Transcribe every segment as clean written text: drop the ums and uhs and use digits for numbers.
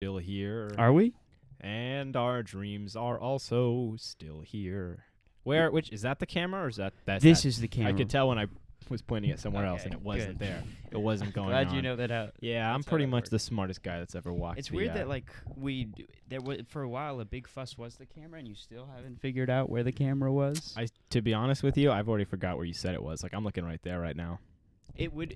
still here. Are we? And our dreams are also still here. Which is that the camera or is that This is the camera. I could tell when I was pointing it somewhere else Okay, and it wasn't good. there. It wasn't going Glad on. you know that out. Yeah, I'm that's how pretty that much works. the smartest guy that's ever walked. It's weird that there was for a while a big fuss was the camera and you still haven't figured out where the camera was. To be honest with you, I've already forgot where you said it was. Like I'm looking right there right now.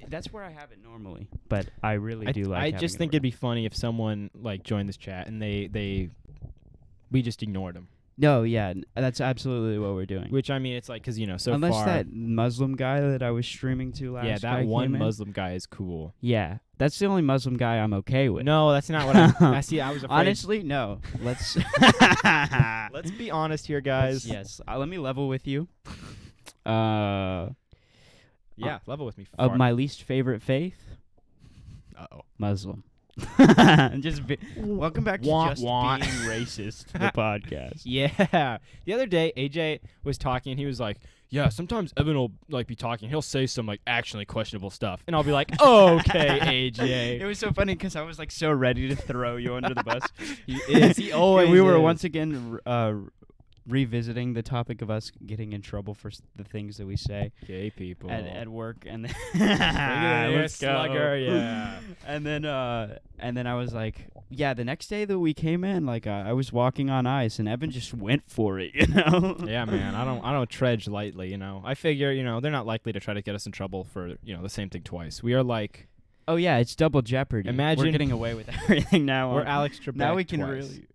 That's where I have it normally, but I really do like. I having just it think around. it'd be funny if someone like joined this chat and we just ignored them. No, yeah, that's absolutely what we're doing. Which I mean, it's like because Unless far. that Muslim guy that I was streaming to last. Yeah, guy that one came in. Muslim guy is cool. Yeah, that's the only Muslim guy I'm okay with. No, that's not what I see. I was afraid. Honestly, no. Let's Let's be honest here, guys. Yes, let me level with you. Yeah, level with me. Of my least favorite faith, Muslim. Welcome back to Wah, Just wah. Being Racist, the podcast. Yeah. The other day, AJ was talking, and he was like, yeah, sometimes Evan will like be talking. He'll say some like actually questionable stuff, and I'll be like, okay, AJ. It was so funny because I was like so ready to throw you under the bus. He always we were is. once again revisiting the topic of us getting in trouble for the things that we say Gay people. at work, and then Let's go. Slugger, yeah. and then I was like, yeah, the next day that we came in, like I was walking on ice, and Evan just went for it, you know. Yeah, man. I don't trudge lightly, you know. I figure, they're not likely to try to get us in trouble for, the same thing twice. We are like, oh yeah, it's double jeopardy. Imagine we're getting away with everything now. we're Alex Trebek. Now we can twice. really.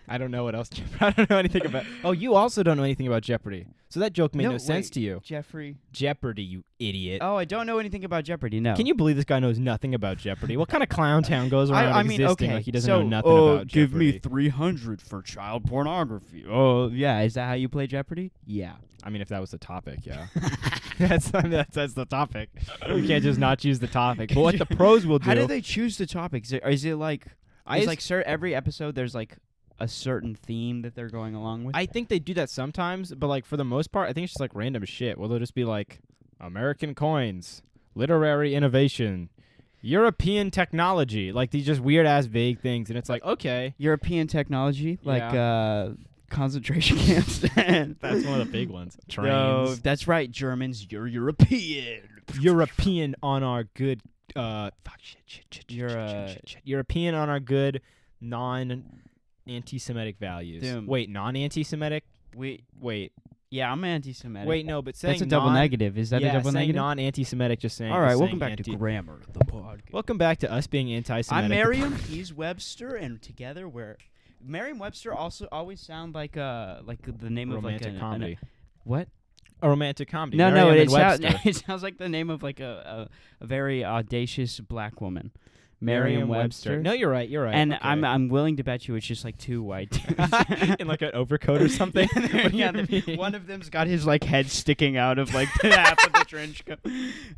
I don't know what else. I don't know anything about. Oh, you also don't know anything about Jeopardy. So that joke made no sense wait, to you. Jeffrey. Jeopardy, you idiot. Oh, I don't know anything about Jeopardy. No. Can you believe this guy knows nothing about Jeopardy? What kind of clown town goes around existing okay, like he doesn't so, know nothing about give Jeopardy? me 300 for child pornography. Oh, yeah. Is that how you play Jeopardy? Yeah. I mean, if that was the topic, yeah. that's the topic. You can't just not choose the topic. But what the pros will do. How do they choose the topics? Is it like every episode there's like a certain theme that they're going along with? I think they do that sometimes, but like for the most part, I think it's just like random shit. Well, they'll just be like American coins, literary innovation, European technology, like these just weird ass vague things, and it's like okay, European technology, like Yeah. Concentration camps. That's one of the big ones. Trains. No, that's right, Germans. You're European. European on our good. Shit. You're European on our good anti-Semitic values. Damn. Wait, non-anti-Semitic? Wait. Wait. Yeah, I'm anti-Semitic. Wait, no, but saying that's a double negative. Is that a double saying negative? non-anti-Semitic, just saying. All right, just welcome saying back to anti- Grammar, the podcast. Welcome back to us being anti-Semitic. I'm Merriam. He's Webster, and together we're Merriam-Webster. Also, always sound like the name of like romantic comedy. What? A romantic comedy. No, Merriam it and Webster. it sounds like the name of like a very audacious black woman. Merriam-Webster. No, you're right. And okay. I'm willing to bet you it's just like two white dudes in like an overcoat or something. Yeah, one of them's got his like head sticking out of like the half of the trench coat.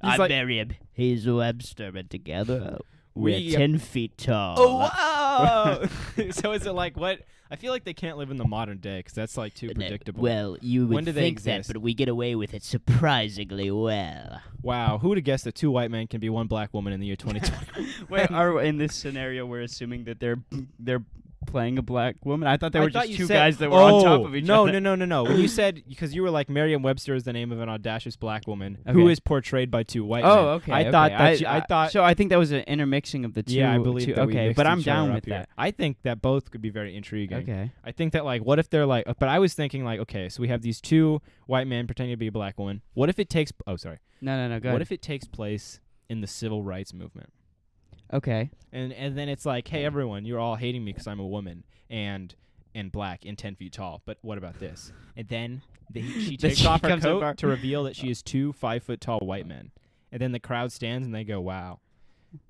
I'm like- Merriam. He's Webster, but together we're We- 10 feet tall. Oh, wow! So is it like what? I feel like they can't live in the modern day because that's like too predictable. Well, you When would do they think that, exist? but we get away with it surprisingly well. Wow, who would have guessed that two white men can be one black woman in the year 2020? Wait, in this scenario, we're assuming that they're playing a black woman? I thought they I were thought just you two said- guys that were on top of each no, other. No. When you said, because you were like Merriam-Webster is the name of an audacious black woman Okay. who is portrayed by two white men. Oh, okay. I okay. thought that I thought. So I think that was an intermixing of the two. Yeah, I believe two, that we okay, mixed but I'm each other down up with here. that. I think that both could be very intriguing. Okay. I think that like, what if they're like? But I was thinking like, okay, so we have these two white men pretending to be a black woman. What if it takes? Oh, sorry. No, go What ahead. if it takes place in the civil rights movement? Okay. And then it's like, hey, everyone, you're all hating me because I'm a woman and black and 10 feet tall. But what about this? And then she Then takes she off her comes coat over. to reveal that she is two 5-foot-tall white men. And then the crowd stands and they go, wow.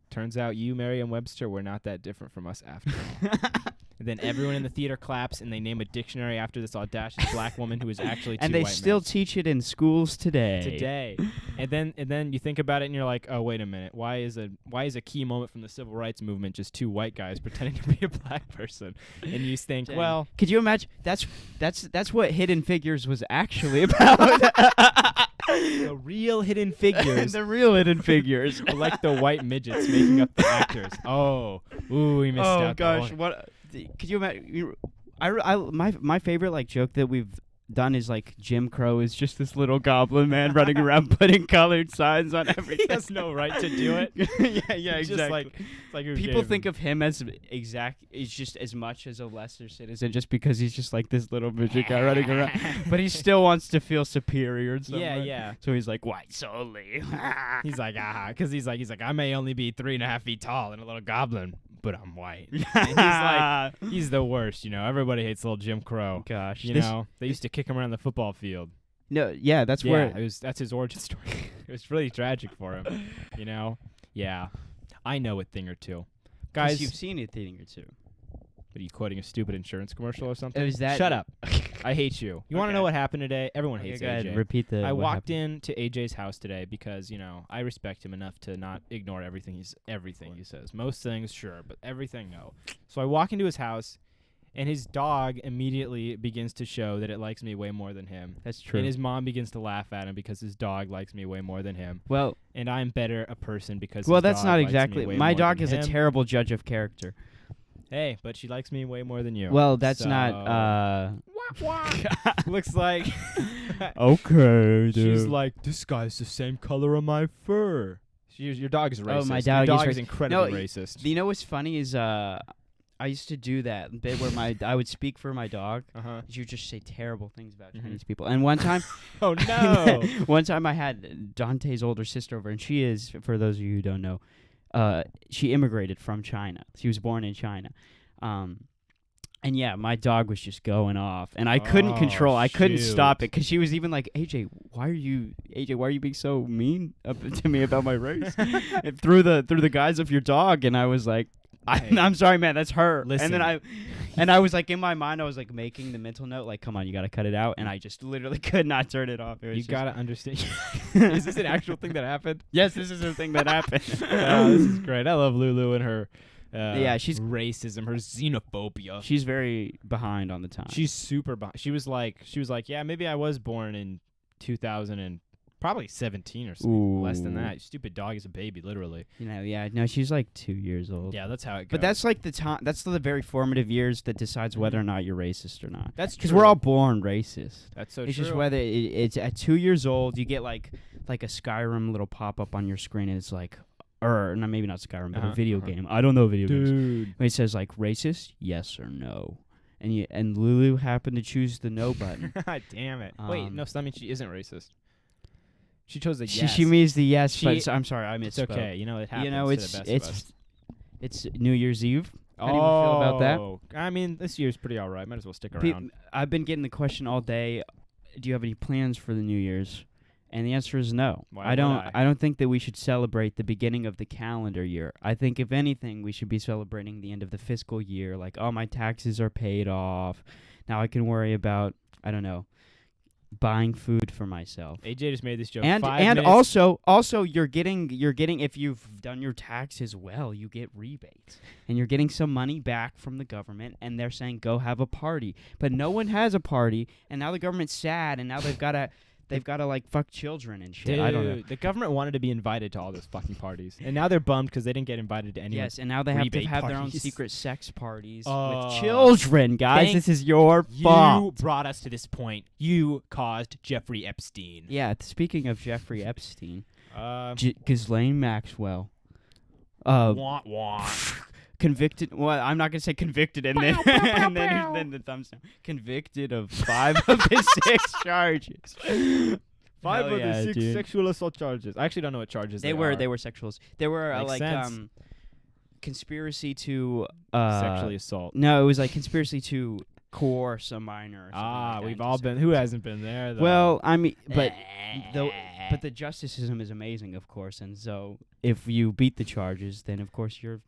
Turns out you, Merriam-Webster, were not that different from us after all. And then everyone in the theater claps and they name a dictionary after this audacious black woman who is actually two And they white still men. teach it in schools today. Today. And then you think about it and you're like, oh, wait a minute. Why is a key moment from the civil rights movement just two white guys pretending to be a black person? And you think, Dang. well, Could you imagine? That's what Hidden Figures was actually about. The real hidden figures. The real hidden figures. are like the white midgets making up the actors. Oh, ooh, we missed out. Oh gosh, what? Could you imagine? My favorite like joke that we've done is like Jim Crow is just this little goblin man running around putting colored signs on everything. He has no right to do it. yeah, He's exactly. just like, it's like People think of him as is just as much as a lesser citizen just because he's just like this little midget guy running around, but he still wants to feel superior in some way. Yeah. So he's like white solely. He's like, because he's like, I may only be 3.5 feet tall and a little goblin, but I'm white. And he's like, he's the worst, Everybody hates little Jim Crow. Gosh, They used to kick him around the football field. No, yeah, that's where that's his origin story. It was really tragic for him, Yeah, I know a thing or two, guys. You've seen a thing or two. What, are you quoting a stupid insurance commercial or something? Is that? Shut up. I hate you. You want to know what happened today? Everyone hates go ahead, AJ. repeat the. I what walked happened. into AJ's house today because, I respect him enough to not ignore everything he says. Most things, sure, but everything, no. So I walk into his house, and his dog immediately begins to show that it likes me way more than him. That's true. And his mom begins to laugh at him because his dog likes me way more than him. Well, And I'm better a person because well, his that's dog not likes exactly. me way My more dog than is a him. terrible judge of character. Hey, but she likes me way more than you. Well, that's So- not. Looks like Okay, dude. she's like, this guy's the same color of my fur. Your dog is racist. Oh, my dog Your is dog is racist. incredibly No, racist. You know what's funny is I used to do that bit where I would speak for my dog. Uh-huh. You just say terrible things about Mhm. Chinese people. And one time, Oh no! one time I had Dante's older sister over, and she is, for those of you who don't know, she immigrated from China. She was born in China. And yeah, my dog was just going off, and I couldn't control. I couldn't stop it because she was even like, AJ, why are you being so mean to me about my race? And through the guise of your dog, and I was like, Hey. I'm sorry, man, that's her. Listen. And then I was like, in my mind, I was like making the mental note, like, come on, you gotta cut it out, and I just literally could not turn it off. It was You just- gotta understand. Is this an actual thing that happened? Yes, this is the thing that happened. Oh, this is great. I love Lulu and her. Yeah, she's- racism, her xenophobia. She's very behind on the time. She's super behind. She was like, yeah, maybe I was born in 2000 and probably 17 or something. Less than Ooh. that. Stupid dog is a baby, literally. No, she's like 2 years old. Yeah, that's how it goes. But that's like the time. That's the very formative years that decides whether or not you're racist or not. That's Because true. we're all born racist. That's so It's true. just whether it's at 2 years old, you get like a Skyrim little pop up on your screen, and it's like, or no, maybe not Skyrim, but a video game. I don't know video games. Dude. It says like racist, yes or no, and Lulu happened to choose the no button. Damn it. Wait, no, so that means she isn't racist. She chose the She yes. she means the yes, She- but I'm sorry, I It's misspoke. okay. It happens. You know, to the best of us. it's New Year's Eve. How do you feel about that? I mean, this year's pretty all right. Might as well stick Pe- around. I've been getting the question all day. Do you have any plans for the New Year's? And the answer is no. Why I would don't. I? I don't think that we should celebrate the beginning of the calendar year. I think if anything, we should be celebrating the end of the fiscal year. Like, oh, my taxes are paid off. Now I can worry about, I don't know, buying food for myself. AJ just made this joke. And 5 and minutes. also you're getting if you've done your taxes well, you get rebates. And you're getting some money back from the government, and they're saying go have a party. But no one has a party, and now the government's sad, and now they've got to like fuck children and shit. Dude, I don't know. the government wanted to be invited to all those fucking parties, and now they're bummed because they didn't get invited to any. Yes, and now they have to rebate have their own parties. secret sex parties Oh. with children, guys. Thank This is your You fault. brought us to this point. You caused Jeffrey Epstein. Yeah, speaking of Jeffrey Epstein, Wah, Ghislaine Maxwell, wah. convicted. Well, I'm not gonna say convicted, and then and then the thumbs down. Convicted of 5 of the 6 charges. 5 Hell of yeah, the 6 dude. sexual assault charges. I actually don't know what charges They were are. sexuals. They were Makes sense. conspiracy to sexually assault. No, it was like conspiracy to coerce a minor. Or something like that We've into all sex. been. Who hasn't been there? Though? Well, I mean, but the justice system is amazing, of course, and so if you beat the charges, then of course you're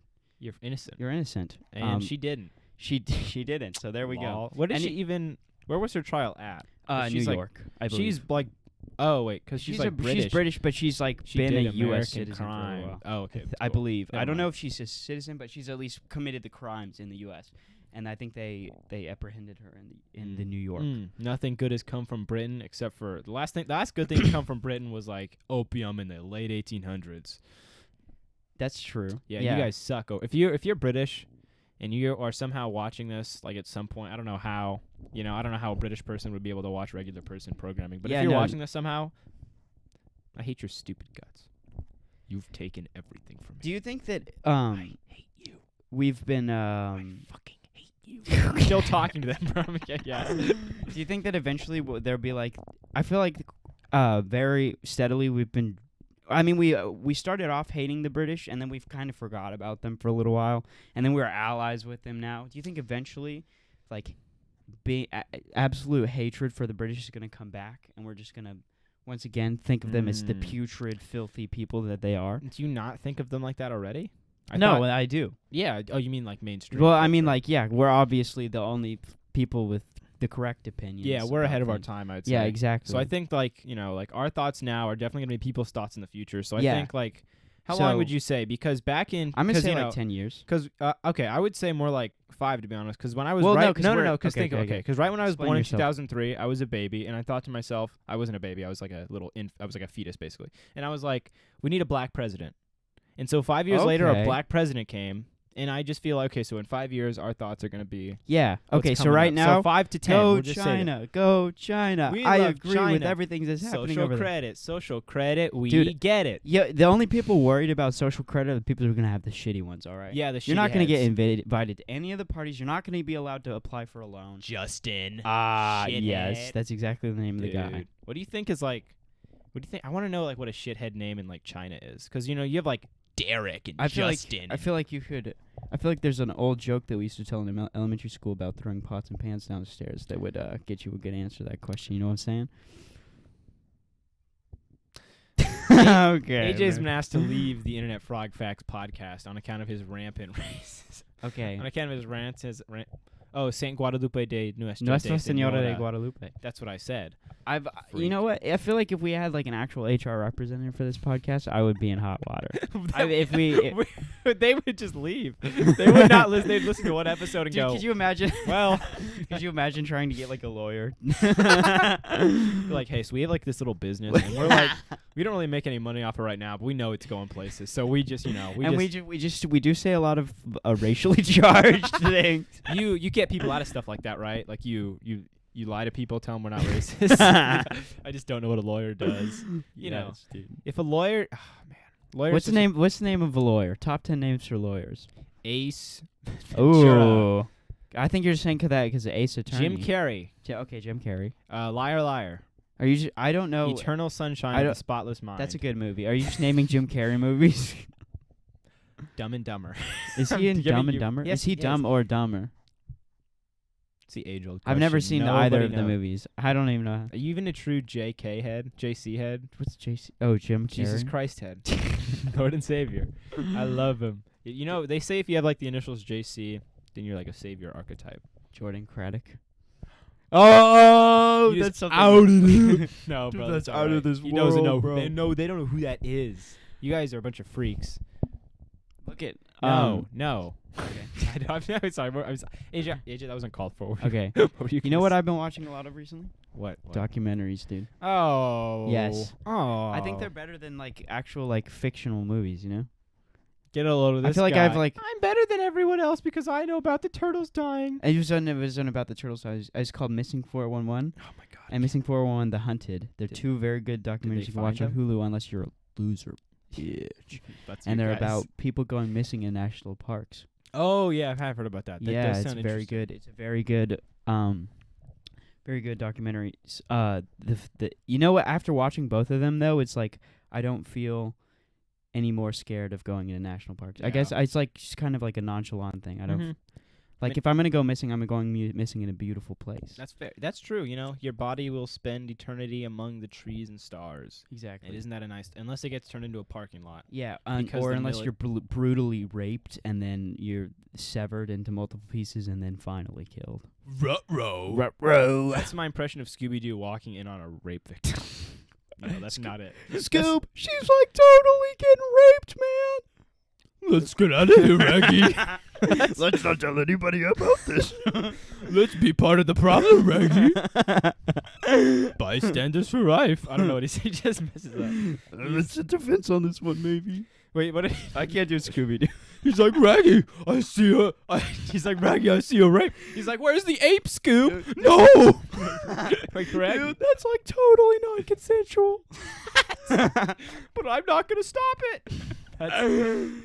innocent, innocent. and she didn't. She didn't. So there we go. Lol. What did And she even? Where was her trial at? New she's like- York, I believe. She's like, oh wait, because she's like British. She's British, but she's like She been did a U.S. American citizen for a crime. while. Oh, okay. I cool. believe. Never I don't know mind. if she's a citizen, but she's at least committed the crimes in the U.S. and I think they apprehended her in the New York. Nothing good has come from Britain except for the last good thing to come from Britain was like opium in the late 1800s. That's true. Yeah, you guys suck. If you're British and you are somehow watching this, like at some point, I don't know how. I don't know how a British person would be able to watch regular person programming. But if you're watching this somehow, I hate your stupid guts. You've taken everything from me. Do you think that I hate you. We've been I fucking hate you. Still talking to them, bro. Yes. Do you think that eventually there'll be like? I feel like very steadily we've been. I mean, we started off hating the British, and then we've kind of forgot about them for a little while, and then we're allies with them now. Do you think eventually, like, absolute hatred for the British is going to come back, and we're just going to once again think of them as the putrid, filthy people that they are? Do you not think of them like that already? No, I do. Yeah. Oh, you mean like mainstream? Well, I mean, like, yeah, we're obviously the only people with the correct opinions. Yeah, we're ahead of our time, I'd say. Yeah, exactly. So I think, like, like our thoughts now are definitely going to be people's thoughts in the future. So I think, like, how long would you say? Because back in... I'm going to say, like, 10 years. Because, okay, I would say more like 5, to be honest. Because when I was no, because right when I was born in 2003, I was a baby, and I thought to myself, I wasn't a baby, I was like a little... I was like a fetus, basically. And I was like, we need a black president. And so 5 years later, a black president came... And I just feel like, okay, so in 5 years, our thoughts are going to be... Yeah. Okay, so right now... So 5 to 10. Go China. Go China. I agree with everything that's happening over there. Social credit. We get it. Yeah, the only people worried about social credit are the people who are going to have the shitty ones, all right? Yeah, the shitty You're not going to get heads. invited to any of the parties. You're not going to be allowed to apply for a loan. Justin. Yes. That's exactly the name of the guy. What do you think is like... What do you think? I want to know like what a shithead name in like China is. Because, you have like... Derek and Justin. I feel like you could. I feel like there's an old joke that we used to tell in elementary school about throwing pots and pans down the stairs that would get you a good answer to that question. You know what I'm saying? Okay. AJ's been asked to leave the Internet Frog Facts podcast on account of his rampant racism. Okay. On account of his rant. Oh, Saint Guadalupe de Nuestra Señora de Guadalupe. That's what I said. You know what? I feel like if we had like an actual HR representative for this podcast, I would be in hot water. They would just leave. They would not listen. They'd listen to one episode and go. Could you imagine? Well, could you imagine trying to get like a lawyer? Like, hey, so we have like this little business, and we're like, we don't really make any money off it right now, but we know it's going places. So we just, we do say a lot of racially charged things. You get people out of stuff like that, right? Like you lie to people, tell them we're not racist. I just don't know what a lawyer does. You know, dude. If a lawyer, What's the name of a lawyer? Top 10 names for lawyers. Ace. Oh, I think you're just saying that because of Ace Attorney. Jim Carrey. Okay, Jim Carrey. Liar, liar. Are you? I don't know. Eternal Sunshine of the Spotless Mind. That's a good movie. Are you just naming Jim Carrey movies? Dumb and Dumber. Is he in Dumb and Dumber? Yes, is he dumb or dumber? It's the age-old question. I've never seen either of the movies. I don't even know. Are you even a true JK head? JC head? What's JC? Oh, Jim Carrey. Jesus Christ head. Lord and Savior. I love him. You know, they say if you have like the initials JC, then you're like a savior archetype. Jordan Craddock. Oh, that's something out of this. No, bro, that's out of this world, bro. They don't know who that is. You guys are a bunch of freaks. Look at no. Okay. I'm sorry. AJ, that wasn't called for. Okay. You know what I've been watching a lot of recently? What? Documentaries, dude. Oh. Yes. Oh. I think they're better than like actual like fictional movies, you know? Get a load of this. I feel like guy. I'm better than everyone else because I know about the turtles dying. It was on about the turtles. It's called Missing 411. Oh my god. And Missing 411 The Hunted. They're two very good documentaries you can watch on Hulu unless you're a loser. Bitch. And they're about people going missing in national parks. Oh yeah, I've heard about that. That it's very good. It's a very good documentary. You know what? After watching both of them, though, it's like I don't feel any more scared of going into national parks. Yeah. I guess it's like just kind of like a nonchalant thing. I don't if I'm gonna go missing, I'm going missing in a beautiful place. That's fair. That's true. You know, your body will spend eternity among the trees and stars. Exactly. And isn't that a nice? Unless it gets turned into a parking lot. Yeah, or unless you're brutally raped and then you're severed into multiple pieces and then finally killed. Ruh-roh. That's my impression of Scooby-Doo walking in on a rape victim. No, that's not it. Scoob, she's like totally getting raped, man. Let's get out of here, Raggy. Let's not tell anybody about this. Let's be part of the problem, Raggy. Bystanders for life. I don't know what he said. He just messes up. Let's hit the fence on this one, maybe. Wait, what? I can't do Scooby-Doo. He's like, Raggy, I see a... He's like, Raggy, I see a rape. He's like, where's the ape, Scoob? No! Like, Raggy. Dude, that's like totally non-consensual. But I'm not going to stop it.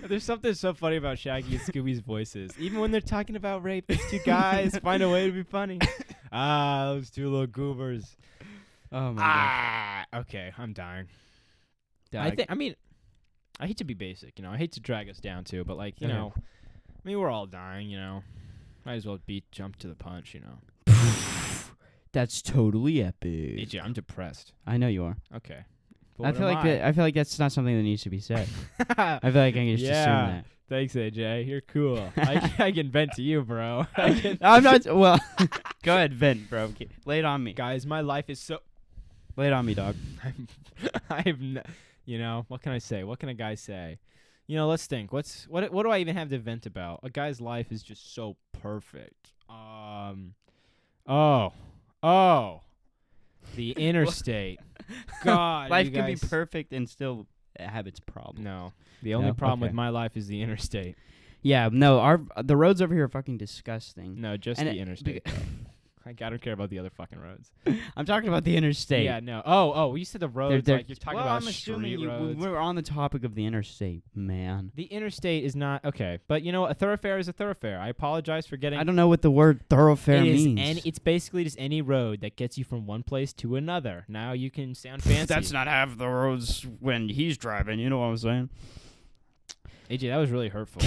There's something so funny about Shaggy and Scooby's voices. Even when they're talking about rape, these two guys find a way to be funny. Those two little goobers. Oh, my gosh. Okay, I'm dying. Dog. I hate to be basic, I hate to drag us down too, but like, we're all dying, Might as well jump to the punch, That's totally epic. AJ, I'm depressed. I know you are. Okay. I feel like that's not something that needs to be said. I feel like I can just assume that. Thanks, AJ. You're cool. I can vent to you, bro. I'm not. Well, go ahead, vent, bro. Lay it on me, guys. My life is so. Lay it on me, dog. What can I say? What can a guy say? Let's think. What do I even have to vent about? A guy's life is just so perfect. The interstate. God, life can be perfect and still have its problems. No, the only problem with my life is the interstate. Yeah, no, the roads over here are fucking disgusting. No, just the interstate. I don't care about the other fucking roads. I'm talking about the interstate. Yeah, no. Oh, you said the roads. Like you're talking about I'm street roads. We're on the topic of the interstate, man. The interstate is not okay, but a thoroughfare is a thoroughfare. I apologize for getting. I don't know what the word thoroughfare means. And it's basically just any road that gets you from one place to another. Now you can sound fancy. That's not half the roads when he's driving. You know what I'm saying? AJ, that was really hurtful.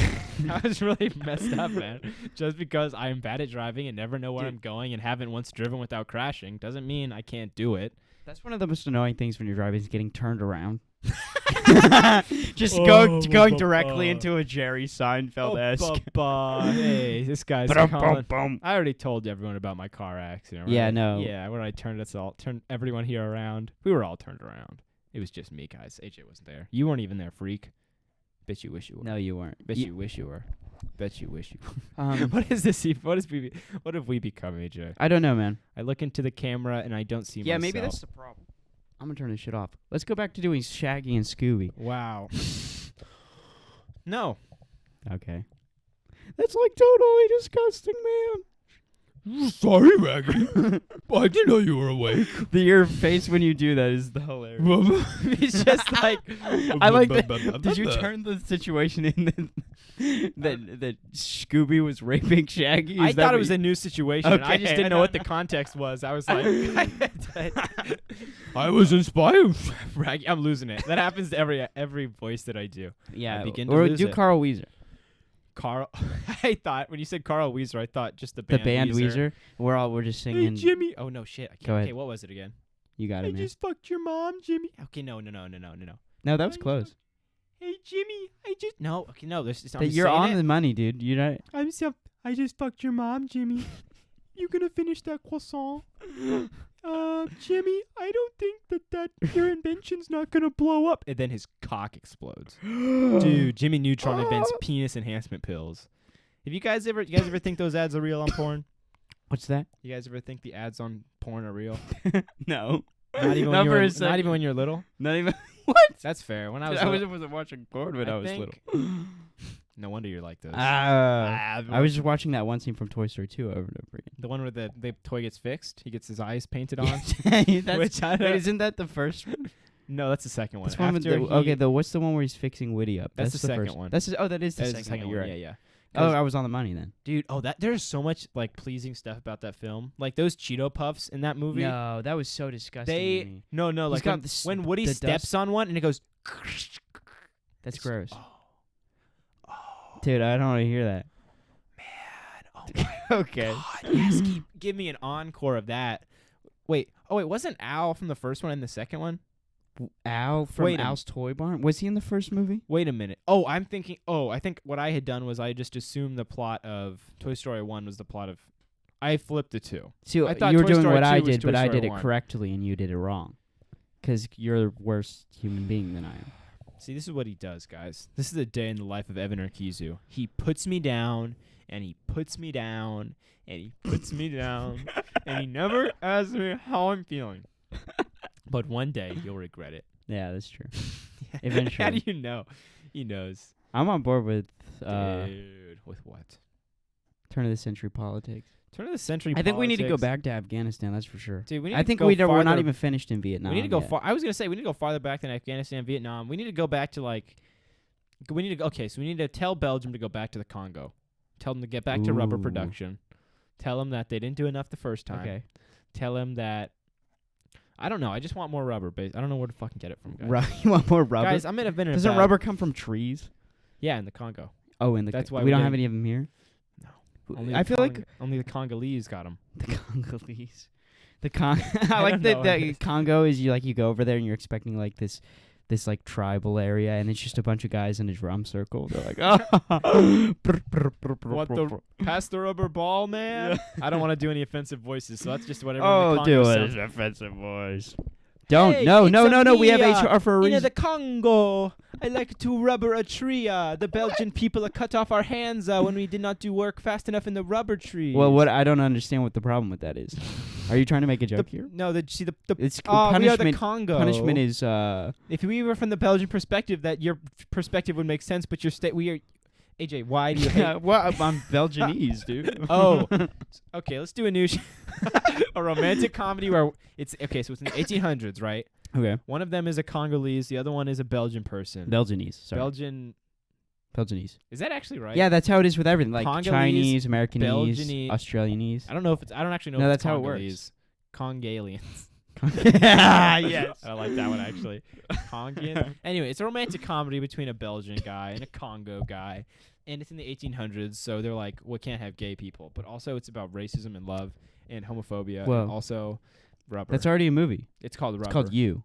That was really messed up, man. Just because I'm bad at driving and never know where I'm going and haven't once driven without crashing doesn't mean I can't do it. That's one of the most annoying things when you're driving is getting turned around. Just going directly into a Jerry Seinfeld-esque. Hey, this guy's calling. I already told everyone about my car accident, right? Yeah, no. Yeah, when I turned everyone here around. We were all turned around. It was just me, guys. AJ wasn't there. You weren't even there, freak. Bet you wish you were. No, you weren't. Bet you wish you were. Bet you wish you were. What is this? What have we become, AJ? I don't know, man. I look into the camera and I don't see myself. Yeah, maybe that's the problem. I'm going to turn this shit off. Let's go back to doing Shaggy and Scooby. Wow. No. Okay. That's like totally disgusting, man. Sorry, Raggy. I didn't know you were awake. Your face when you do that is hilarious. It's just like I like that. Did you turn the situation in that Scooby was raping Shaggy? I thought it was a new situation. Okay. I just didn't know what the context was. I was like, I was inspired. Raggy, I'm losing it. That happens to every voice that I do. Yeah, I begin to or lose do it. Carl Weezer. I thought when you said Carl Weezer, I thought just the band Weezer. We're just singing. Hey Jimmy. Oh no, shit. I can't. Go ahead. Okay, what was it again? You got it, man. I just fucked your mom, Jimmy. Okay, no. No, that was close. Hey Jimmy, no. Okay, no. You're on the money, dude. You know. I just fucked your mom, Jimmy. You gonna finish that croissant? Jimmy, I don't think that your invention's not gonna blow up. And then his cock explodes. Dude, Jimmy Neutron invents penis enhancement pills. Have you guys ever think those ads are real on porn? What's that? You guys ever think the ads on porn are real? No. Not even when you're little? Not even. What? That's fair. When I wasn't watching porn when I was little. No wonder you're like this. I was just watching that one scene from Toy Story 2 over and over again. The one where the toy gets fixed. He gets his eyes painted on. Isn't that the first one? No, that's the second one. What's the one where he's fixing Woody up? That's the second one. That is the second one. You're right. Yeah. Oh, I was on the money then. Dude, there's so much like pleasing stuff about that film. Like those Cheeto Puffs in that movie. No, that was so disgusting. No, like when Woody steps on one and it goes. That's gross. Dude, I don't want to hear that. Man, oh my okay. God, yes, give me an encore of that. Wait, wasn't Al from the first one in the second one? Al from Al's Toy Barn? Was he in the first movie? Wait a minute. I think what I had done was I just assumed the plot of Toy Story 1 was the plot of... I flipped the two. See, you were doing what I did, but I did it correctly and you did it wrong. Because you're a worse human being than I am. See, this is what he does, guys. This is a day in the life of Evan Urquizu. He puts me down, and he puts me down, and he puts me down, and he never asks me how I'm feeling. But one day, you'll regret it. Yeah, that's true. Eventually. How do you know? He knows. I'm on board with Dude, with what? turn of the century politics. Turn of the century I think we need to go politics. back to Afghanistan. That's for sure. Dude, we need I to think go we're not farther- even finished in Vietnam. We need to go yet. far. I was gonna say we need to go farther back than Afghanistan, Vietnam. We need to go back to like. We need to go. Okay, so we need to tell Belgium to go back to the Congo. Tell them to get back to rubber Ooh. production. Tell them that they didn't do enough the first time. Okay. Tell them that. I don't know. I just want more rubber. I don't know where to fucking get it from, guys. You want more rubber? Guys, I might have been in. a Doesn't bad- rubber come from trees? Yeah, in the Congo. Oh, That's why we we don't didn't- have any of them here. No. I feel like only the Congolese got them. the Congolese. I I like don't that. know. The Congo is you go over there and you're expecting like this like tribal area, and it's just a bunch of guys in a drum circle. They're like, What the? Pass the rubber ball, man. I don't want to do any offensive voices, so that's just whatever. Oh, do it. Sounds. Offensive voice. Don't. Hey, No. it's We have me, HR for a In reason. the Congo, I like to rubber a tree. The Belgian people cut off our hands when we did not do work fast enough in the rubber tree. Well, what I don't understand what the problem with that is. Are you trying to make a joke here? No, the It's we are the punishment. Congo. Punishment is If we were from the Belgian perspective, that your perspective would make sense, but your state we are. AJ, why do you hate? well, I'm Belgianese, dude. Oh, okay. Let's do a new a romantic comedy where it's okay. So it's in the 1800s, right? Okay. One of them is a Congolese, the other one is a Belgian person. Belgianese. Sorry. Belgian. Belgianese. Is that actually right? Yeah, that's how it is with everything. Like Congolese, Chinese, Americanese, Belgianese. Australianese. I don't know if it's. I don't actually know. No, if that's it's how it Congolese. Congalians. Yes. I like that one actually. Congian. Anyway, it's a romantic comedy between a Belgian guy and a Congo guy, and it's in the 1800s. So they're like, well, can't have gay people, but also it's about racism and love and homophobia. Whoa. And also rubber. That's already a movie. It's called Rubber. It's called You.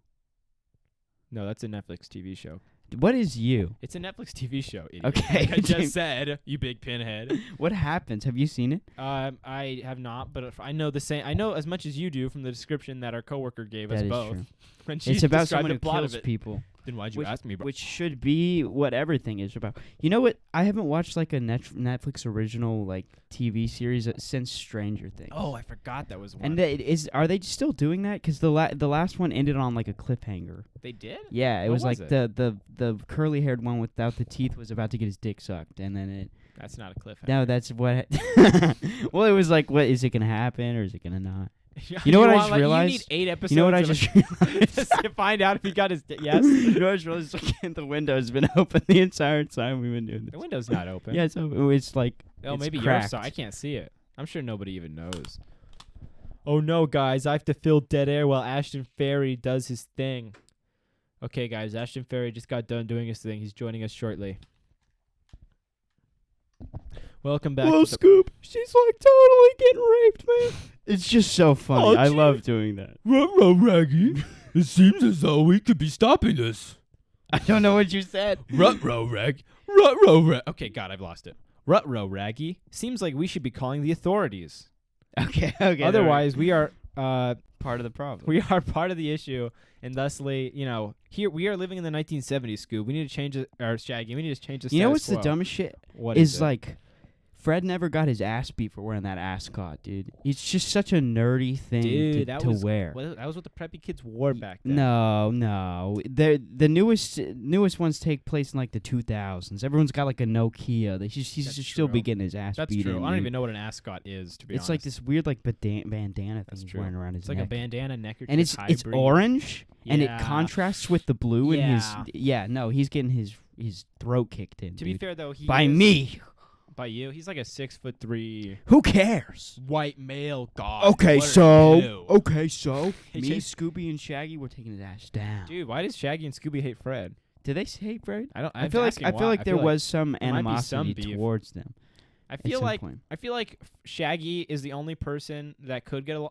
No, that's a Netflix TV show. What is You? It's a Netflix TV show. Idiot. Okay. Like I just said, you big pinhead. What happens? Have you seen it? I have not, but I know the same. I know as much as you do from the description that our coworker gave us That is both. true. When she It's about described someone the who plot kills of it. people. Then why'd you ask me, bro? Which should be what everything is about. You know what? I haven't watched like a Netflix original like TV series since Stranger Things. Oh, I forgot that was one. And are they still doing that? Because the last one ended on like a cliffhanger. They did? Yeah, it What was like was the curly haired one without the teeth was about to get his dick sucked, and then it. That's not a cliffhanger. No, that's what. Well, it was like, what is it gonna happen or is it gonna not? You know what I just realized? You need 8 episodes. You know what I of just it realized? just to find out if he got his yes. You know what I just realized? Like, the window's been open the entire time we've been doing this. The window's not open. Yeah, it's open. It's like. Oh, it's maybe cracked. yours. I can't see it. I'm sure nobody even knows. Oh no, guys! I have to fill dead air while Ashton Ferry does his thing. Okay, guys. Ashton Ferry just got done doing his thing. He's joining us shortly. Welcome back. Whoa, to the- Scoop! She's like totally getting raped, man. It's just so funny. Oh, I gee. love doing that. Ruh-roh, Raggy. It seems as though we could be stopping this. I don't know what you said. Ruh-roh, Rag. Ruh-roh, Rag. Okay, God, I've lost it. Rut-row, Raggy. Seems like we should be calling the authorities. Okay. Otherwise, we are part of the problem. we are part of the issue, and thusly, here we are living in the 1970s. Scoob, we need to change it. Or Shaggy, we need to change the. You know status what's the quo. dumbest shit? What is is it? like, Fred never got his ass beat for wearing that ascot, dude. It's just such a nerdy thing Dude, that to was wear. that was what the preppy kids wore back then. No. The newest ones take place in like the 2000s. Everyone's got like a Nokia. He's That's just still be true. getting his ass That's beat true. in, I don't dude. even know what an ascot is, to be It's honest. like this weird like bandana That's thing he's true. wearing around his It's like neck. a bandana neckerchief And it's hybrid. orange and it Yeah. contrasts with the blue in his Yeah. he's getting his throat kicked in. To be dude. fair, though, he By is- me. By you, he's like a 6'3" Who cares? white male god. Okay, What are so you? me, Just- Scooby, and Shaggy were taking his ass down. Dude, why does Shaggy and Scooby hate Fred? Did they hate Fred? I don't. I feel like there was some there might be animosity some beef. towards them. I at feel some like point. Shaggy is the only person that could get along.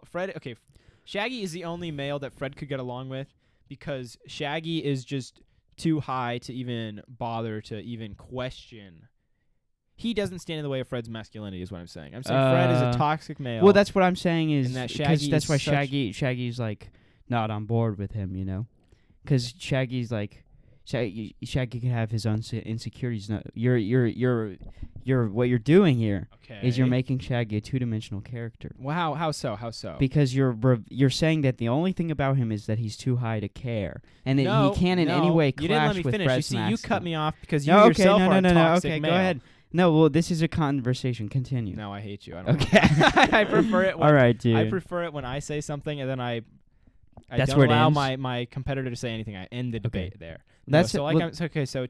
Shaggy is the only male that Fred could get along with because Shaggy is just too high to even bother to even question. He doesn't stand in the way of Fred's masculinity, is what I'm saying. I'm saying Fred is a toxic male. Well, that's what I'm saying is And that because Shaggy that's is why such- Shaggy's like not on board with him, you know, because Shaggy's like Shaggy could have his own insecurities. No, you're what you're doing here is you're making Shaggy a two-dimensional character. Wow, how so? How so? Because you're saying that the only thing about him is that he's too high to care, and that he can't in any way clash you didn't let me with finish. Fred's You see, you cut me off because you no, yourself are a no. toxic Okay, male. go ahead. No, well, this is a conversation. Continue. No, I hate you. I don't Okay. I prefer it. When, all right, dude. I prefer it when I say something and then I That's don't where it allow ends? my competitor to say anything. I end the debate there. That's no, so it. like Look- okay. So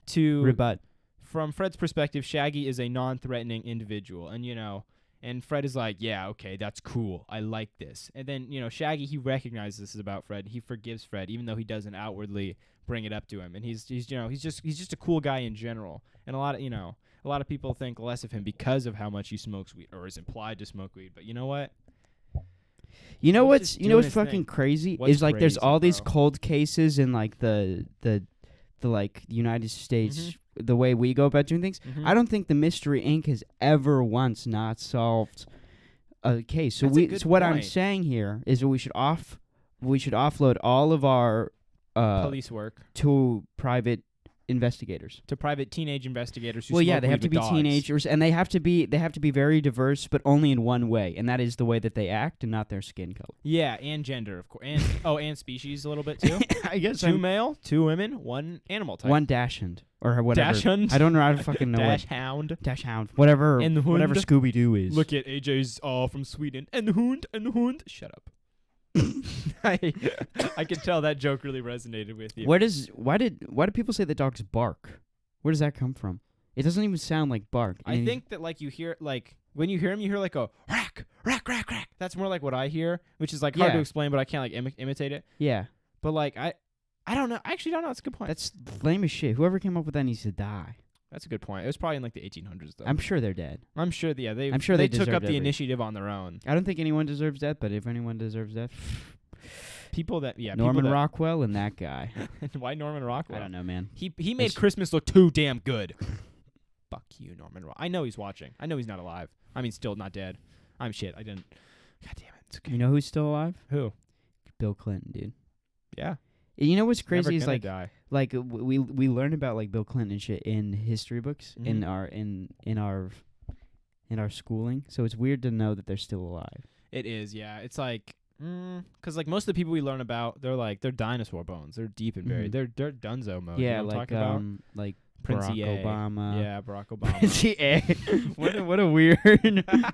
to Rebut. from Fred's perspective, Shaggy is a non-threatening individual, and Fred is like, yeah, okay, that's cool. I like this. And then Shaggy, he recognizes this is about Fred. He forgives Fred, even though he doesn't outwardly bring it up to him. And he's just a cool guy in general. And a lot of people think less of him because of how much he smokes weed or is implied to smoke weed. But you know what? You know He's what's just you know doing what's his fucking thing. crazy What's is like there's crazy, all these bro? cold cases in like the like United States the way we go about doing things. Mhm. I don't think the Mystery Inc. has ever once not solved a case. So That's a good what I'm point. saying here is that we should offload all of our Police work to private investigators. to private teenage investigators. Who Well, yeah, smoke they weed have to with be dogs. teenagers, and they have to be very diverse, but only in one way, and that is the way that they act and not their skin color. Yeah, and gender, of course, and and species a little bit too. I guess Two male, two women, one animal type. one dachshund or whatever. Dachshund. I don't know. I don't fucking know Dash what hound. dash hound, whatever, And the whatever hund. Scooby Doo is. Look at AJ's from Sweden. And the hund. Shut up. I can tell that joke really resonated with you. why do people say that dogs bark? Where does that come from? It doesn't even sound like bark. I think that like you hear like when you hear him, you hear like a rack, rack, rack, rack. That's more like what I hear, which is like hard to Yeah. explain, but I can't like imitate it. yeah, But like I don't know. I actually don't know. That's a good point. that's lame as shit. Whoever came up with that needs to die. That's a good point. It was probably in like the 1800s though. I'm sure they're dead. I'm sure. Yeah, I'm sure they took deserved up the every- initiative on their own. I don't think anyone deserves death, but if anyone deserves death, People that Norman people that, Rockwell and that guy. Why Norman Rockwell? I don't know, man. He made It's- Christmas look too damn good. Fuck you, Norman Rockwell. I know he's watching. I know he's not alive. I mean, still not dead. I'm shit. I didn't. God damn it. It's okay. You know who's still alive? Who? Bill Clinton, dude. Yeah. You know what's Never crazy is gonna like die. we learn about like Bill Clinton and shit in history books in Mhm. our schooling. So it's weird to know that they're still alive. It is. Yeah. It's like. Because like most of the people we learn about, they're dinosaur bones. They're deep and buried. Mhm. They're Dunzo mode. yeah, you know what I'm like talking about? like Prince Barack EA. Obama. Yeah, Barack Obama. Princey A. what a weird.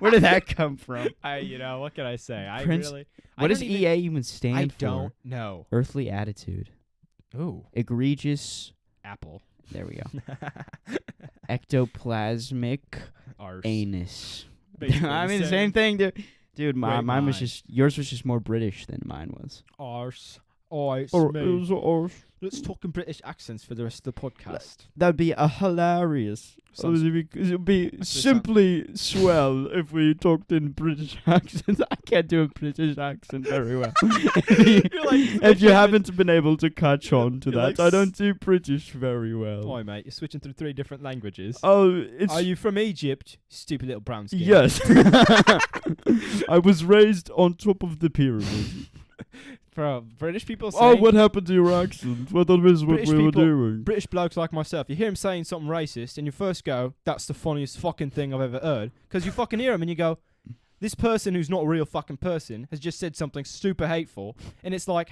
Where did that come from? What can I say? I Prince- really. What does EA even stand I for? don't know. Earthly attitude. Ooh, Egregious. Apple. There we go. Ectoplasmic Arse. anus. Basically I mean the same thing, dude. Dude, Great mine was mind. just yours was just more British than mine was. Arse. Oh, it's Or- me. or- Let's talk in British accents for the rest of the podcast. That'd be a hilarious. Sounds- It'd be Actually, simply swell if we talked in British accents. I can't do a British accent very well. If you haven't been able to catch on to You're that, like I don't do British very well. Oi, mate, you're switching through 3 different languages. Oh, it's Are you from Egypt? Stupid little brown skin. yes. I was raised on top of the pyramid. Bro, British people Oh, saying... what happened to your accent? Well, that was what British we were people- doing. British blokes like myself, you hear him saying something racist, and you first go, that's the funniest fucking thing I've ever heard. Because you fucking hear him, and you go, this person who's not a real fucking person has just said something super hateful. And it's like,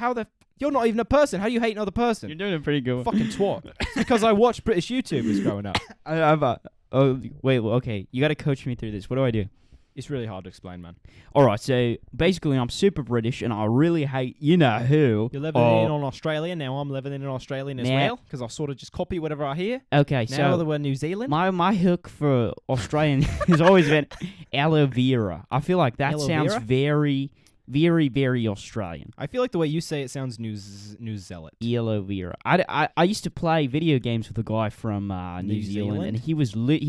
you're not even a person. How do you hate another person? You're doing a pretty good one. Fucking twat. It's because I watched British YouTubers growing up. Wait, well, okay. You got to coach me through this. What do I do? It's really hard to explain, man. All right, so basically, I'm super British, and I really hate you know who. You're living in on Australia, now I'm living in Australian as Nah. well, because I sort of just copy whatever I hear. Okay, Now so that we're New Zealand. my hook for Australian has always been aloe vera. I feel like that Aloe sounds vera? very, very, very Australian. I feel like the way you say it sounds New Zealand. Aloe vera. I used to play video games with a guy from New New Zealand, Zealand? and he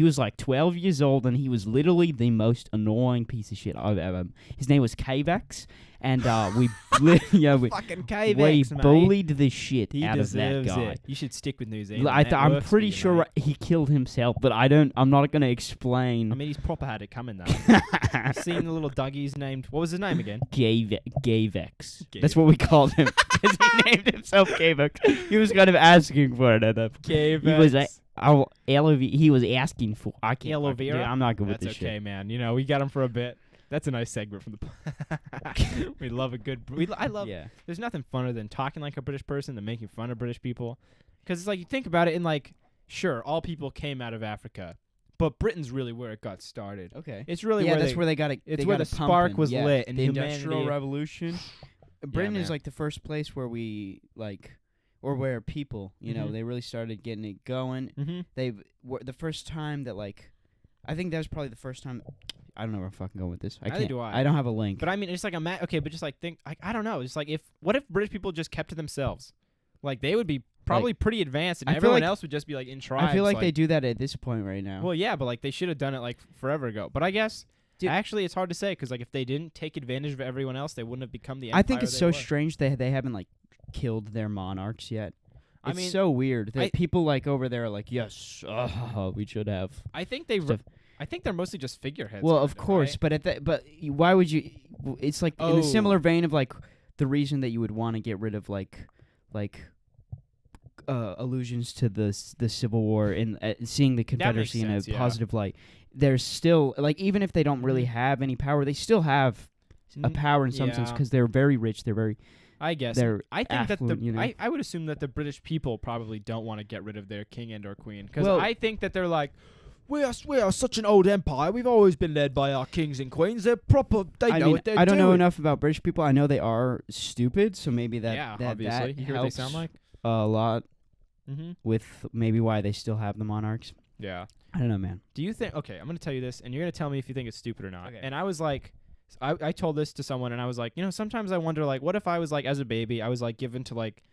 was like 12 years old, and he was literally the most annoying piece of shit I've ever. His name was Kvax, and we Fucking we bullied the shit He out of that deserves guy. it. You should stick with New Zealand. I'm pretty sure he killed himself, but I'm not gonna explain. I mean, he's proper had it coming though. You've seen the little Dougie's named. What was his name again? Gayvex. That's what we called him. because he named himself K-Bucks. He was kind of asking for it at that point. K-Bucks. He was asking for. I can't. Aloe fucking- vera? dude, I'm not good with That's this okay, shit. man. You know, we got him for a bit. That's a nice segment from the. We love a good. I love. Yeah. There's nothing funner than talking like a British person than making fun of British people, because it's like you think about it, and like, sure, all people came out of Africa, but Britain's really where it got started. Okay. It's really Yeah, where that's they, where they got it. it's they where got the it spark pumping. was Yeah. lit and the humanity. Industrial Revolution. Britain man. is like the first place where we like, or where people, you know, Mhm. they really started getting it going. Mm-hmm. The first time that like, I think that was probably the first time. I don't know where I'm fucking going with this. I Neither can't. do I. I don't have a link. But I mean, it's like okay, but just like think, like I don't know. It's like what if British people just kept to themselves? Like they would be probably pretty advanced, and I feel everyone like- else would just be like in tribes. I feel like they do that at this point right now. Well, yeah, but like they should have done it like forever ago. But I guess actually it's hard to say because like if they didn't take advantage of everyone else, they wouldn't have become the empire I think it's they so were. strange they haven't like killed their monarchs yet. I It's mean, so weird that I- people like over there are like, yes, we should have. I think they. stuff. I think they're mostly just figureheads. Well, kind of course, right? but why would you? It's like in Oh. a similar vein of like the reason that you would want to get rid of like allusions to the Civil War and seeing the Confederacy in a sense, yeah. positive light. There's still like even if they don't really have any power, they still have a power in some sense Yeah. because they're very rich. They're very I guess they're I think that affluent, you know? I would assume that the British people probably don't want to get rid of their king and or queen because Well- I think that they're like. We are such an old empire. We've always been led by our kings and queens. They're proper. They know what they're I don't know doing. enough about British people. I know they are stupid, so maybe that yeah, that, obviously. that You hear what they helps sound like? a lot Mm-hmm. with maybe why they still have the monarchs. Yeah. I don't know, man. Do you think? Okay, I'm gonna tell you this, and you're gonna tell me if you think it's stupid or not. Okay. And I was like, I told this to someone, and I was like, you know, sometimes I wonder, like, what if I was like, as a baby, I was like given to like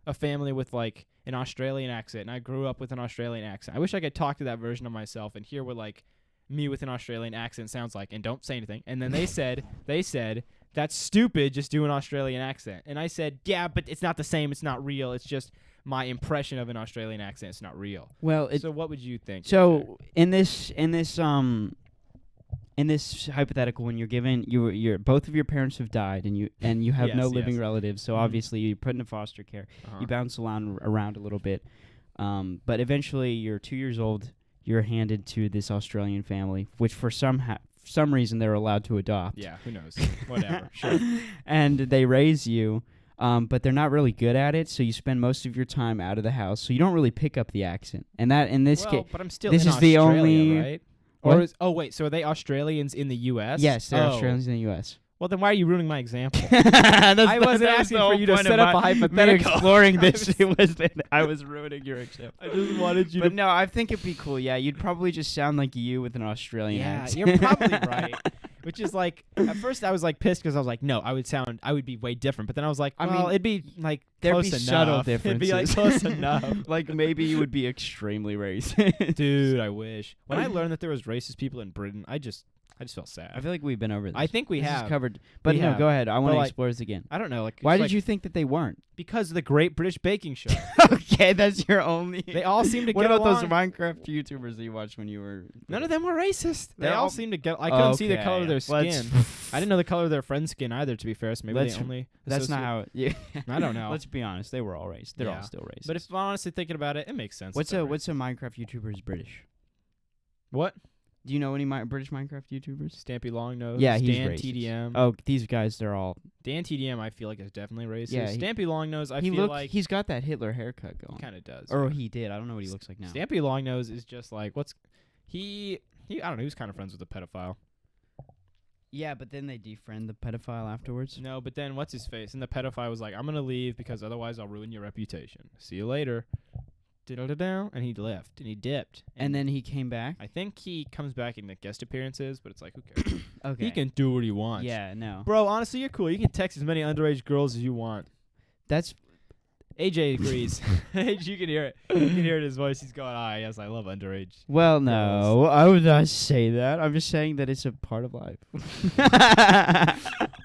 a family with like an Australian accent, and I grew up with an Australian accent. I wish I could talk to that version of myself and hear what like me with an Australian accent sounds like, and don't say anything. And then they said, that's stupid. Just do an Australian accent. And I said, yeah, but it's not the same. It's not real. It's just my impression of an Australian accent. It's not real. Well, So what would you think? so in this hypothetical, when you're given you're both of your parents have died and you have no Yes, living yes. relatives, so Mhm. obviously you put into foster care. Uh-huh. You bounce around a little bit, but eventually you're 2 years old. You're handed to this Australian family, which for some reason they're allowed to adopt. Yeah, who knows? Whatever. Sure. And they raise you, but they're not really good at it. So you spend most of your time out of the house, so you don't really pick up the accent. And that in this Well, case, but I'm still this in is the Australia, only- right? What? Or wait, so are they Australians in the U.S.? yes, they're Oh. Australians in the U.S. Well, then why are you ruining my example? I wasn't asking for you to set up a hypothetical. exploring I this, was- it was that I was ruining your example. I just wanted you But no, I think it'd be cool. Yeah, you'd probably just sound like you with an Australian Yeah, accent. you're probably right. Which is like, at first I was like pissed because I was like, no, I would be way different. But then I was like, I well, mean, it'd be like There'd close be enough. subtle It'd be like differences. close enough. Like maybe you would be extremely racist. Dude, I wish. When I learned that there was racist people in Britain, I just felt sad. I feel like we've been over this. I think we This is have. covered. But We no, have. go ahead. I want to like- explore this again. I don't know. Like, Why it's did like- you think that they weren't? Because of the Great British Baking Show. Okay, that's your only. They all seem to What get about along. those Minecraft YouTubers that you watched when you were? None of them were racist. They They're all all- seem to get. I couldn't see the Okay, color of their let's- skin. I didn't know the color of their friend's skin either. To be fair, so maybe Let's- they only. That's not how. Yeah. I don't know. Let's be honest. They were all racist. They're Yeah. all still racist. But if I'm honestly thinking about it, it makes sense. what's if they're a Minecraft YouTuber who's British? what? Do you know any British Minecraft YouTubers? Stampy Longnose. Yeah, he's Dan racist. TDM. Oh, these guys, they're all. Dan TDM, I feel like is definitely racist. Yeah, Stampy Longnose, I he feel like he's got that Hitler haircut going. kind of does. Or yeah. he did. I don't know what he looks like now. Stampy Longnose is just like he I don't know. He was kind of friends with a pedophile. Yeah, but then they defriend the pedophile afterwards. No, but then what's his face? And the pedophile was like, "I'm gonna leave because otherwise I'll ruin your reputation. See you later." Diddle-da-dow, and he left and he dipped. And then he came back. I think he comes back in the guest appearances, but it's like, who cares? Okay. He can do what he wants. Yeah, no. Bro, honestly, you're cool. You can text as many underage girls as you want. That's AJ agrees. You can hear it. You can hear it in his voice. He's going, yes, I love underage. Well, no, I would not say that. I'm just saying that it's a part of life.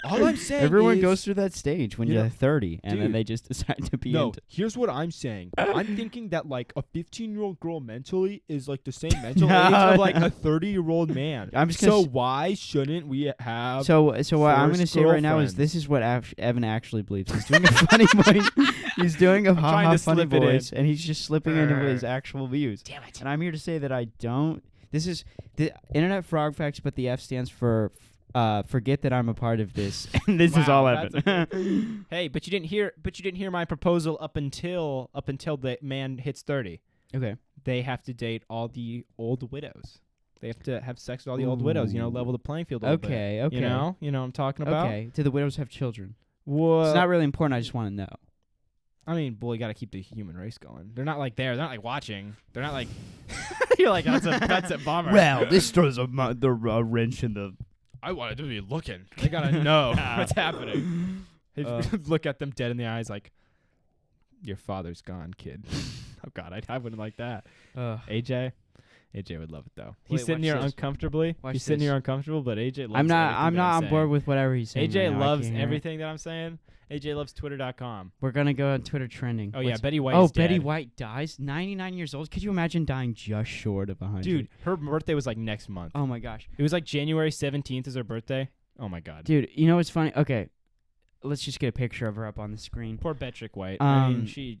All I'm saying Everyone is, goes through that stage when you you're know, 30, and then dude, they just decide to be No, into. here's what I'm saying. I'm thinking that like a 15-year-old girl mentally is like the same mental age of like a 30-year-old man. I'm just gonna So why shouldn't we have? So what I'm going to forced say right now is girlfriends? this is what Evan actually believes. He's doing a funny voice. He's doing a trying ha-ha to funny slip it in. voice, and he's just slipping into his actual views. Damn it. And I'm here to say that I don't. This is the Internet Frog Facts, but the F stands for forget that I'm a part of this. And this is Wow, all that's Evan. Hey, but you didn't hear my proposal up until the man hits 30. Okay. They have to date all the old widows. They have to have sex with all the old widows, level the playing field a little bit. Okay. You know what I'm talking about? Okay. Do the widows have children? Well, It's not really important. I just want to know. I mean, boy, you got to keep the human race going. They're not like there. They're not like watching. They're not like. You're like that's a bummer. Well, this throws the wrench in the. I wanted to be looking. They gotta know what's happening. Look at them dead in the eyes, like your father's gone, kid. Oh God, I wouldn't like that. AJ would love it though. He's Wait, sitting watch here this. uncomfortably. Watch He's sitting this. here uncomfortable, but AJ loves. I'm not everything that I'm on board saying. with whatever he's saying. AJ right now. I loves can't hear it. everything that I'm saying. AJ loves Twitter.com. We're gonna go on Twitter trending. Oh yeah, Betty White. Oh, is Betty dead. White dies. 99 years old. Could you imagine dying just short of 100? Dude, her birthday was like next month. Oh my gosh. It was like January 17th is her birthday. Oh my God. Dude, you know what's funny? Okay, let's just get a picture of her up on the screen. Poor Betrick White. I mean, Um, she,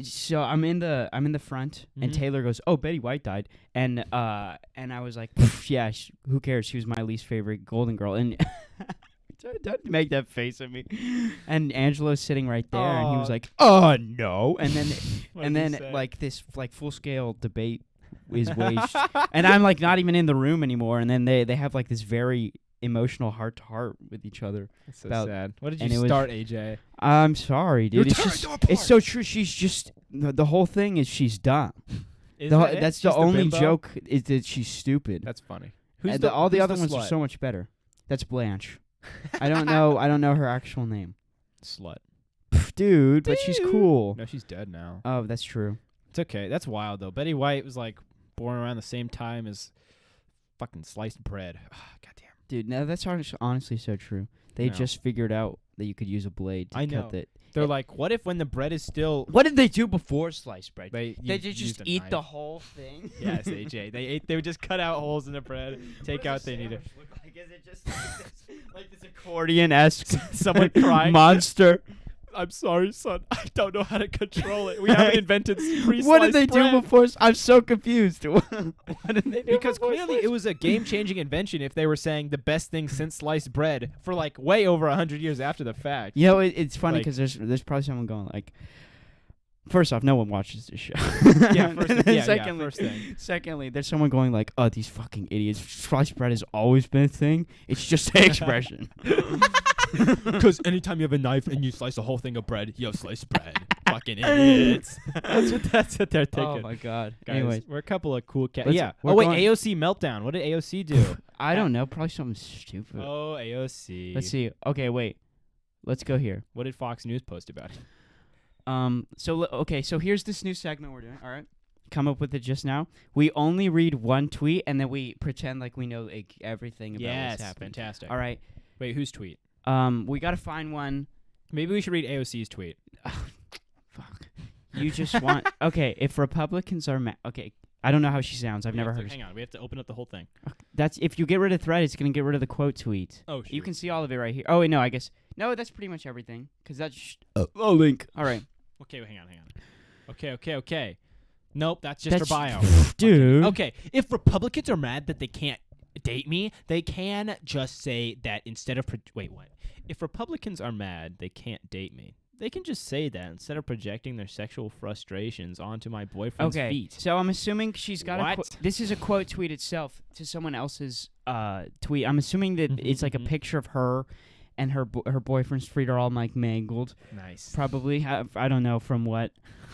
So I'm in the front, and Mhm. Taylor goes, "Oh, Betty White died," and I was like, "Yeah, who cares? She was my least favorite Golden Girl." And don't make that face at me. And Angelo's sitting right there, and he was Aw. like, "Oh no!" And then What and did he then say? like this like full scale debate is waged, and I'm like not even in the room anymore. And then they have like this very emotional heart to heart with each other. It's so about- sad. What did and you it was- start, AJ? I'm sorry, dude. You're It's tearing just them apart. it's so true. She's just the whole thing is she's dumb. Is The whole- that it? that's She's the only bimbo? joke is that she's stupid. That's funny. And all the who's other ones are slut? so much better. That's Blanche. I don't know her actual name. Slut. Pff, dude, but she's cool. No, she's dead now. Oh, that's true. It's okay. That's wild though. Betty White was like born around the same time as fucking sliced bread. Goddamn. Dude, no, that's honestly so true. They No. just figured out that you could use a blade to I cut know. it. They're like, what if when the bread is still What did they do before sliced bread? they They used just a eat knife. the whole thing. Yes, AJ. They would just cut out holes in the bread, take out they needed. Is it just like this accordion-esque Someone crying. monster? I'm sorry, son. I don't know how to control it. We haven't invented pre-sliced What did they bread. do before? I'm so confused. What did they do Because before clearly sliced it was a game-changing invention if they were saying the best thing since sliced bread for like way over 100 years after the fact. You know, it's funny Like- because there's probably someone going like, first off, no one watches this show. Yeah, first, And then secondly, first thing. Secondly, there's someone going like, oh, these fucking idiots. Sliced bread has always been a thing. It's just an expression. Because anytime you have a knife and you slice a whole thing of bread, you have sliced bread. Fucking idiots. That's what they're thinking. Oh my god. Guys, Anyways, we're a couple of cool cats. Let's- Yeah. we're Oh wait, going- AOC meltdown. What did AOC do? I don't know. Probably something stupid. Oh, AOC. Let's see. Okay, wait. Let's go here. What did Fox News post about it? So here's this new segment we're doing. All right. Come up with it just now. We only read one tweet and then we pretend like we know like everything about Yes, what's happening. fantastic. All right. Wait, whose tweet? We gotta find one. Maybe we should read AOC's tweet. Fuck. You just want. Okay, if Republicans are okay. I don't know how she sounds. I've We never have to- heard. Hang on, we have to open up the whole thing. That's if you get rid of thread, it's gonna get rid of the quote tweet. Oh, shoot. You can see all of it right here. Oh wait, no, I guess no. That's pretty much everything. Cause that's a link. All right, Okay, hang on. Okay. Nope, that's just her bio. dude. Okay, if Republicans are mad that they can't date me, they can just say that instead of wait, what? If Republicans are mad they can't date me, they can just say that instead of projecting their sexual frustrations onto my boyfriend's Okay, feet. so I'm assuming she's got a What? this is a quote tweet itself to someone else's tweet. I'm assuming that Mhm, it's like mhm. a picture of her and her boyfriend's feet are all like mangled. Nice. Probably. I don't know from what.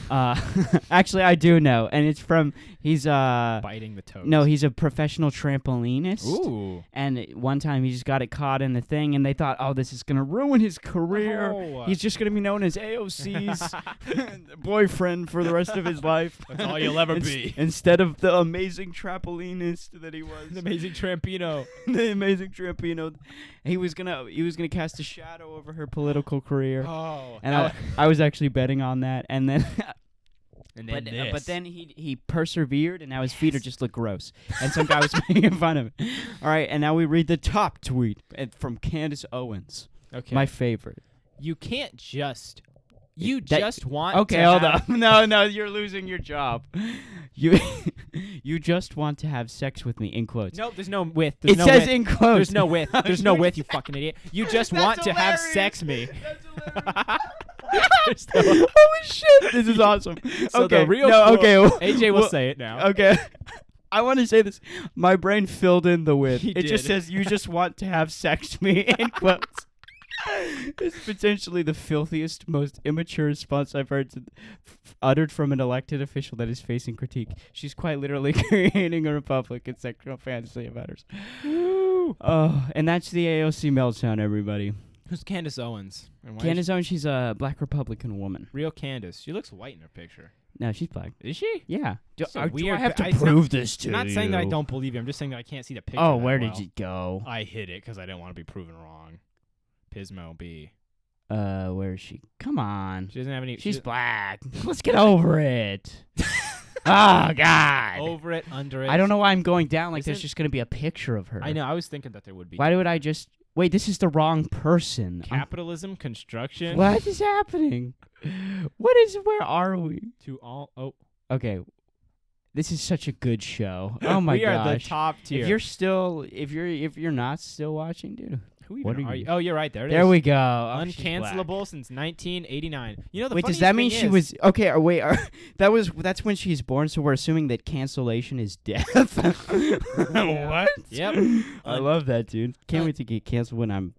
Actually, I do know, and it's from he's biting the toes. No, he's a professional trampolinist. Ooh. And one time he just got it caught in the thing, and they thought, oh, this is gonna ruin his career. Oh. He's just gonna be known as AOC's boyfriend for the rest of his life. That's all you'll ever be. Instead of the amazing trampolinist that he was. The amazing Trampino. The amazing Trampino. He was gonna cast a shadow over her political career. Oh. And I was actually betting on that, and then. But then he persevered, and now his feet are just look gross. And some guy was making fun of it. All right, and now we read the top tweet from Candace Owens. Okay. My favorite. You can't just. Want. Okay, to hold have- on. No, you're losing your job. You just want to have sex with me in quotes. Nope, there's no with. It says in quotes. There's no with. There's no with, you fucking idiot. You just want to have sex me. That's hilarious. Holy shit, this is awesome. So okay, the real AJ will say it now. Okay. I want to say this. My brain filled in the with. He It just did. says, you just want to have sex with me, in quotes. It's potentially the filthiest, most immature response I've heard uttered from an elected official that is facing critique. She's quite literally creating a republic and sexual fantasy about hers. Oh, and that's the AOC meltdown, everybody. Who's Candace Owens? And why Candace Owens, she's a black Republican woman. Real Candace. She looks white in her picture. No, she's black. Is she? Yeah. Do So I weird, have to but it's prove this to I'm not you? saying that I don't believe you. I'm just saying that I can't see the picture. Oh, that where well. did you go? I hid it because I didn't want to be proven wrong. Pismo B. Where is she? Come on. She doesn't have any. She's black. Let's get over it. Oh, God. Over it, under it. I don't know why I'm going down like there's Isn't- just going to be a picture of her. I know. I was thinking that there would be. Why would I just... Wait, this is the wrong person. Capitalism, construction. What is happening? Where are we? To all. Oh. Okay. This is such a good show. Oh my we gosh. are the top tier. If you're not still watching, dude. Who even what are are you? you? Oh, you're right. There it is. There we go. Oh, she's Uncancelable black. since 1989. You know the Wait, does funniest that mean thing she is- was okay? Wait, that's when she's born. So we're assuming that cancellation is death. What? Yep. I love that, dude. Can't wait to get canceled when I'm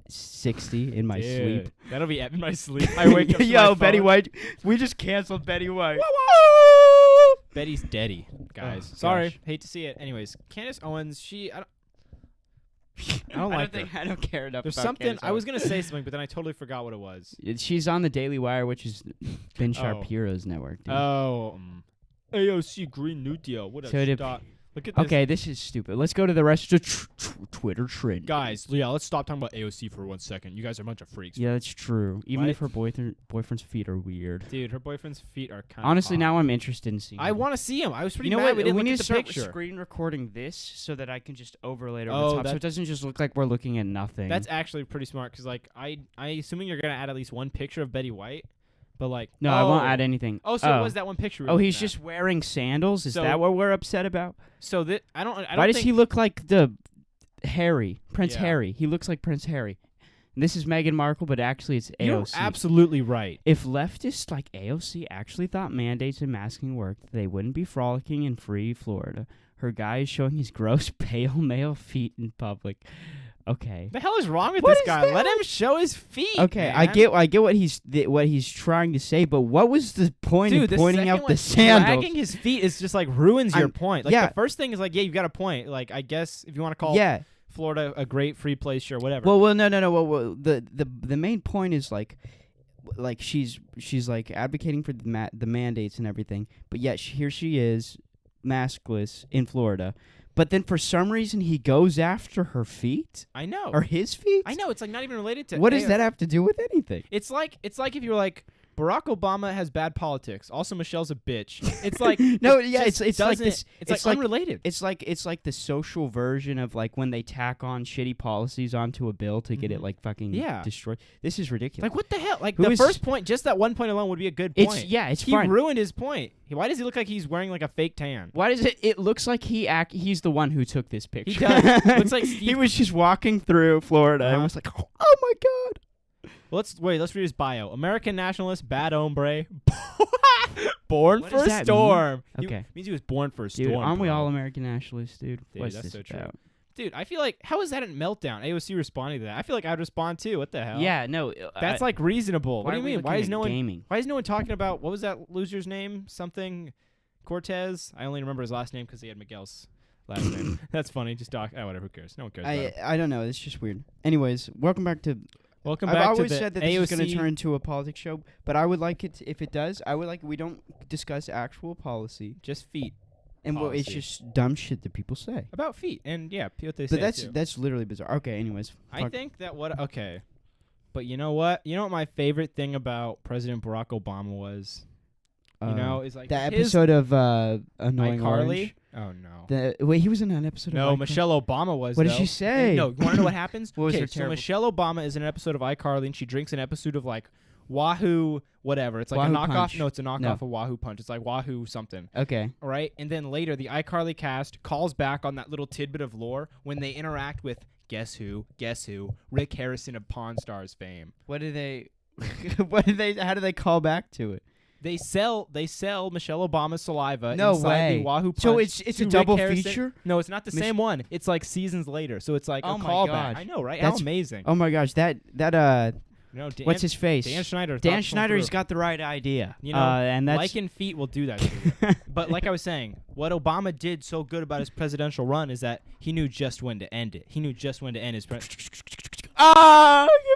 60 in my Dude, sleep. That'll be in my sleep. I wake up. To Yo, my Betty phone. White. We just canceled Betty White. Betty's deady, guys. Oh, Sorry, gosh. hate to see it. Anyways, Candace Owens. I I don't care enough. There's about something Candace I was Owens. gonna say something, but then I totally forgot what it was. She's on the Daily Wire, which is Ben Oh. Shapiro's network. Dude. Oh, AOC Green New Deal. What a So did- stop. Look at this. Okay, this is stupid. Let's go to the rest of Twitter trend. Guys, yeah, let's stop talking about AOC for 1 second. You guys are a bunch of freaks. Yeah, that's true. Even What? if her boyfriend's feet are weird. Dude, her boyfriend's feet are kind of Honestly, now I'm interested in seeing. I them. want to see him. I was pretty You know mad what? we didn't We look need at to the start picture. screen recording this so that I can just overlay it over Oh, the top, so that- it doesn't just look like we're looking at nothing. That's actually pretty smart because, like, I assuming you're gonna add at least one picture of Betty White, but like, no, I won't add anything. Oh, so it was that one picture. we were Oh, he's looking at. just wearing sandals. Is So- that what we're upset about? So that I don't. Why does think he look like the Prince Yeah. Harry? He looks like Prince Harry. And this is Meghan Markle, but actually it's You're AOC. absolutely right. If leftists like AOC actually thought mandates and masking worked, they wouldn't be frolicking in free Florida. Her guy is showing his gross pale male feet in public. Okay. The hell is wrong with What this is guy? that? Let him show his feet. Okay, I man. get what he's trying to say, but what was the point Dude, of the pointing second out one, the sandals? dragging his feet is just like ruins your I'm- point. Like yeah. the first thing is like, yeah, you've got a point. Like I guess if you want to call Yeah. Florida a great free place, sure, whatever. Well, no. Well, the main point is like she's like advocating for the mandates and everything, but yet here she is, maskless in Florida. But then for some reason he goes after her feet I know. or his feet. I know. It's like not even related to. What does AOC. that have to do with anything? It's like if you were like Barack Obama has bad politics. Also, Michelle's a bitch. It's like No, it yeah, just it's like doesn't- this. It's like unrelated. It's like the social version of like when they tack on shitty policies onto a bill to get it Mhm. like fucking Yeah. destroyed. This is ridiculous. Like what the hell? Like Who the is- first point, just that one point alone would be a good point. It's He fine. ruined his point. Why does he look like he's wearing like a fake tan? Why does it? It looks like he's the one who took this picture. He does. Looks like he Steve- was just walking through Florida and Uh-huh. was like, "Oh my god." Well, let's read his bio. American nationalist, bad hombre, born What for does a that storm. mean? Okay. Means he was born for a Dude, storm. aren't we bro. all American nationalists, dude? Dude, What's that's this so true. about? Dude, I feel like, how is that a meltdown? AOC responding to that. I feel like I'd respond too. What the hell? Yeah, no. That's like reasonable. What do you mean? Why is no one gaming? Why is no one talking about, what was that loser's name? Something Cortez? I only remember his last name because he had Miguel's last name. That's funny. Just whatever. Who cares? No one cares about him. I don't know. It's just weird. Anyways, welcome back to. Welcome I've back to always the said that AOC. this is going to turn into a politics show, but I would like it if it does. I would like we don't discuss actual policy, Just feet. and it's Policy. just dumb shit that people say. About feet. And yeah, what they say But too. that's literally bizarre. Okay, anyways. I fuck. think that okay. But you know what? You know what my favorite thing about President Barack Obama was? You know, is like the his episode of Annoying iCarly. Orange. Oh no. Wait, he was in an episode. No, of iCarly? Michelle Obama was. What did though. she say? No, you want to know what happens? What was okay, her so terrible- Michelle Obama is in an episode of iCarly, and she drinks an episode of like Wahoo, whatever. It's like Wahoo a knockoff. Punch. No, it's a knockoff No. of Wahoo Punch. It's like Wahoo something, Okay. right? And then later, the iCarly cast calls back on that little tidbit of lore when they interact with guess who, Rick Harrison of Pawn Stars fame. What do they? How do they call back to it? They sell Michelle Obama's saliva No inside way. the Wahoo Punch. So it's to a Rick double Harrison. feature? No, it's not the Mich- same one. It's like seasons later. So it's like Oh a my callback. gosh. I know, right? That's How amazing. Oh my gosh, that No, Dan, what's his face? Dan Schneider. Dan thought Schneider, through. he's got the right idea. You know, and that's Liking feet will do that to you. But like I was saying, what Obama did so good about his presidential run is that he knew just when to end it. He knew just when to end his you